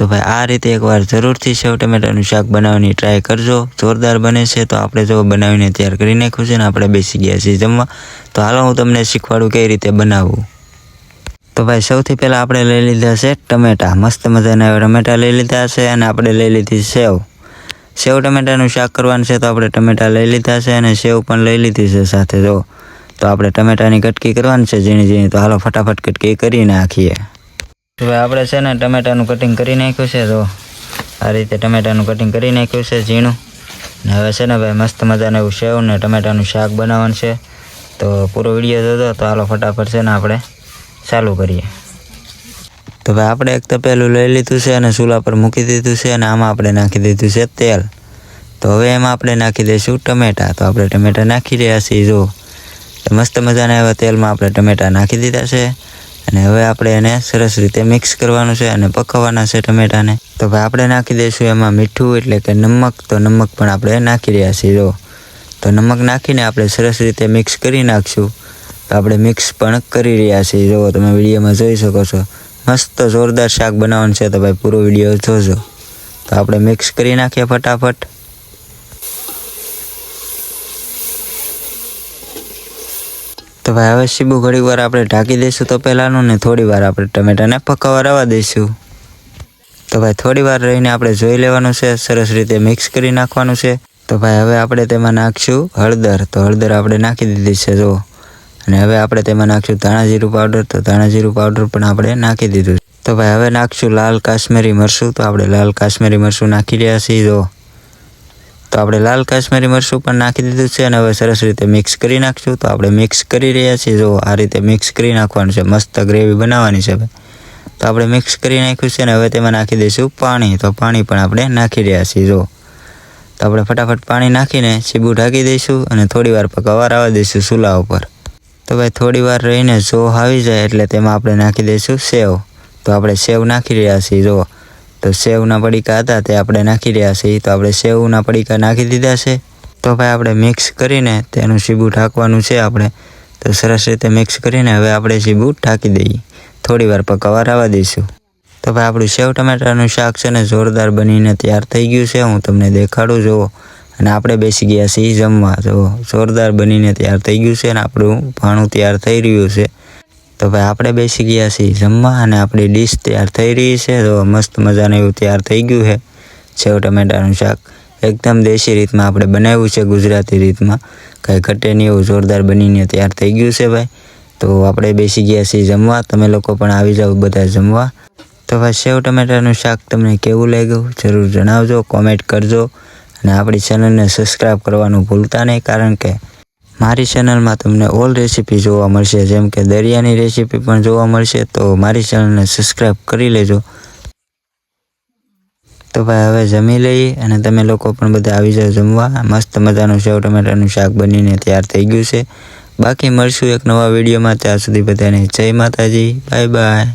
તો ભાઈ આ રીતે એકવાર જરૂરથી સેવ ટમેટાનું શાક બનાવવાની ટ્રાય કરજો, જોરદાર બને છે। તો આપણે જો બનાવીને તૈયાર કરી નાખ્યું છે ને આપણે બેસી ગયા છીએ જમવા। તો હાલો હું તમને શીખવાડું કઈ રીતે બનાવવું। તો ભાઈ સૌથી પહેલાં આપણે લઈ લીધા છે ટમેટા, મસ્ત મજાના ટમેટા લઈ લીધા છે અને આપણે લઈ લીધી સેવ ટમેટાનું શાક કરવાનું છે। તો આપણે ટમેટા લઈ લીધા છે અને સેવ પણ લઈ લીધી છે સાથે। જો તો આપણે ટમેટાની કટકી કરવાની છે ઝીણી ઝીણી। તો હાલો ફટાફટ કટકી કરી નાખીએ। તો ભાઈ આપણે છે ને ટમેટાનું કટિંગ કરી નાખ્યું છે। તો આ રીતે ટમેટાનું કટિંગ કરી નાખ્યું છે ઝીણું। ને હવે છે ને ભાઈ મસ્ત મજાનું એવું સેવ ને ટમેટાનું શાક બનાવવાનું છે। તો પૂરો વિડીયો જોજો। તો હાલો ફટાફટ છે ને આપણે ચાલુ કરીએ। તો ભાઈ આપણે એક તપેલું લઈ લીધું છે અને ચૂલા પર મૂકી દીધું છે અને આમાં આપણે નાખી દીધું છે તેલ। તો હવે એમાં આપણે નાખી દઈશું ટમેટા। તો આપણે ટમેટા નાખી રહ્યા છીએ। જો મસ્ત મજાના એવા તેલમાં આપણે ટમેટા નાખી દીધા છે અને હવે આપણે એને સરસ રીતે મિક્સ કરવાનું છે અને પકવવાના છે ટમેટાને। તો ભાઈ આપણે નાખી દઈશું એમાં મીઠું એટલે કે નમક। તો નમક પણ આપણે નાખી રહ્યા છીએ। જો તો નમક નાખીને આપણે સરસ રીતે મિક્સ કરી નાખશું। તો આપણે મિક્સ પણ કરી રહ્યા છીએ। જો તમે વિડીયોમાં જોઈ શકો છો મસ્ત જોરદાર શાક બનાવવાનું છે। તો ભાઈ પૂરો વિડીયો જોજો। તો આપણે મિક્સ કરી નાખીએ ફટાફટ। તો ભાઈ હવે સીબું ઘણી વાર આપણે ઢાંકી દઈશું તો પહેલાંનું ને થોડી વાર આપણે ટમેટાને પકાવવા રવા દઈશું। તો ભાઈ થોડી વાર રહીને આપણે જોઈ લેવાનું છે, સરસ રીતે મિક્સ કરી નાખવાનું છે। તો ભાઈ હવે આપણે તેમાં નાખશું હળદર। તો હળદર આપણે નાખી દીધી છે જો, અને હવે આપણે તેમાં નાખશું ધાણા જીરું પાવડર। તો ધાણા જીરું પાવડર પણ આપણે નાખી દીધું। તો ભાઈ હવે નાખશું લાલ કાશ્મીરી મરચું। તો આપણે લાલ કાશ્મીરી મરચું નાખી રહ્યા છીએ। જો તો આપણે લાલ કાશ્મીરી મરચું પણ નાખી દીધું છે અને હવે સરસ રીતે મિક્સ કરી નાખશું। તો આપણે મિક્સ કરી રહ્યા છીએ। જો આ રીતે મિક્સ કરી નાખવાનું છે, મસ્ત ગ્રેવી બનાવવાની છે ભાઈ। તો આપણે મિક્સ કરી નાખ્યું છે અને હવે તેમાં નાખી દઈશું પાણી। તો પાણી પણ આપણે નાખી રહ્યા છીએ। જો તો આપણે ફટાફટ પાણી નાખીને સીબું ઢાંકી દઈશું અને થોડી વાર પકાવવા રવા દઈશું ચૂલા ઉપર। તો ભાઈ થોડી વાર રહીને જોહ આવી જાય એટલે તેમાં આપણે નાખી દઈશું સેવ। તો આપણે સેવ નાખી રહ્યા છીએ। જો તો સેવના પડીકા હતા તે આપણે નાખી રહ્યા છીએ। તો આપણે સેવના પડીકા નાખી દીધા છે। તો ભાઈ આપણે મિક્સ કરીને તેનું સીબું ઢાંકવાનું છે આપણે। તો સરસ રીતે મિક્સ કરીને હવે આપણે સીબું ઢાંકી દઈએ, થોડી વાર પકાવવા રવા દઈશું। તો ભાઈ આપણું સેવ ટમેટાનું શાક છે ને જોરદાર બનીને તૈયાર થઈ ગયું છે। હું તમને દેખાડું જુઓ। અને આપણે બેસી ગયા છીએ જમવા। જો જોરદાર બનીને તૈયાર થઈ ગયું છે અને આપણું ભાણું તૈયાર થઈ રહ્યું છે। તો ભાઈ આપણે બેસી ગયા છીએ જમવા અને આપણી ડીશ તૈયાર થઈ રહી છે। તો મસ્ત મજાનું એવું તૈયાર થઈ ગયું છે સેવ ટમેટાનું શાક। એકદમ દેશી રીતમાં આપણે બનાવ્યું છે, ગુજરાતી રીતમાં, કાંઈ ઘટે નહીં એવું જોરદાર બનીને તૈયાર થઈ ગયું છે ભાઈ। તો આપણે બેસી ગયા છીએ જમવા, તમે લોકો પણ આવી જાઓ બધા જમવા। તો ભાઈ સેવ ટમેટાનું શાક તમને કેવું લાગ્યું જરૂર જણાવજો, કોમેન્ટ કરજો અને આપણી ચેનલને સબસ્ક્રાઈબ કરવાનું ભૂલતા નહીં, કારણ કે મારી ચેનલમાં તમને ઓલ રેસીપી જોવા મળશે, જેમ કે દરિયાની રેસીપી પણ જોવા મળશે। તો મારી ચેનલને સબસ્ક્રાઈબ કરી લેજો। તો ભાઈ હવે જમી લઈએ અને તમે લોકો પણ બધા આવી જાઓ જમવા। મસ્ત મજાનું સેવ ટમેટાનું શાક બનીને તૈયાર થઈ ગયું છે। બાકી મળશું એક નવા વિડીયોમાં, ત્યાં સુધી બધાને જય માતાજી, બાય બાય।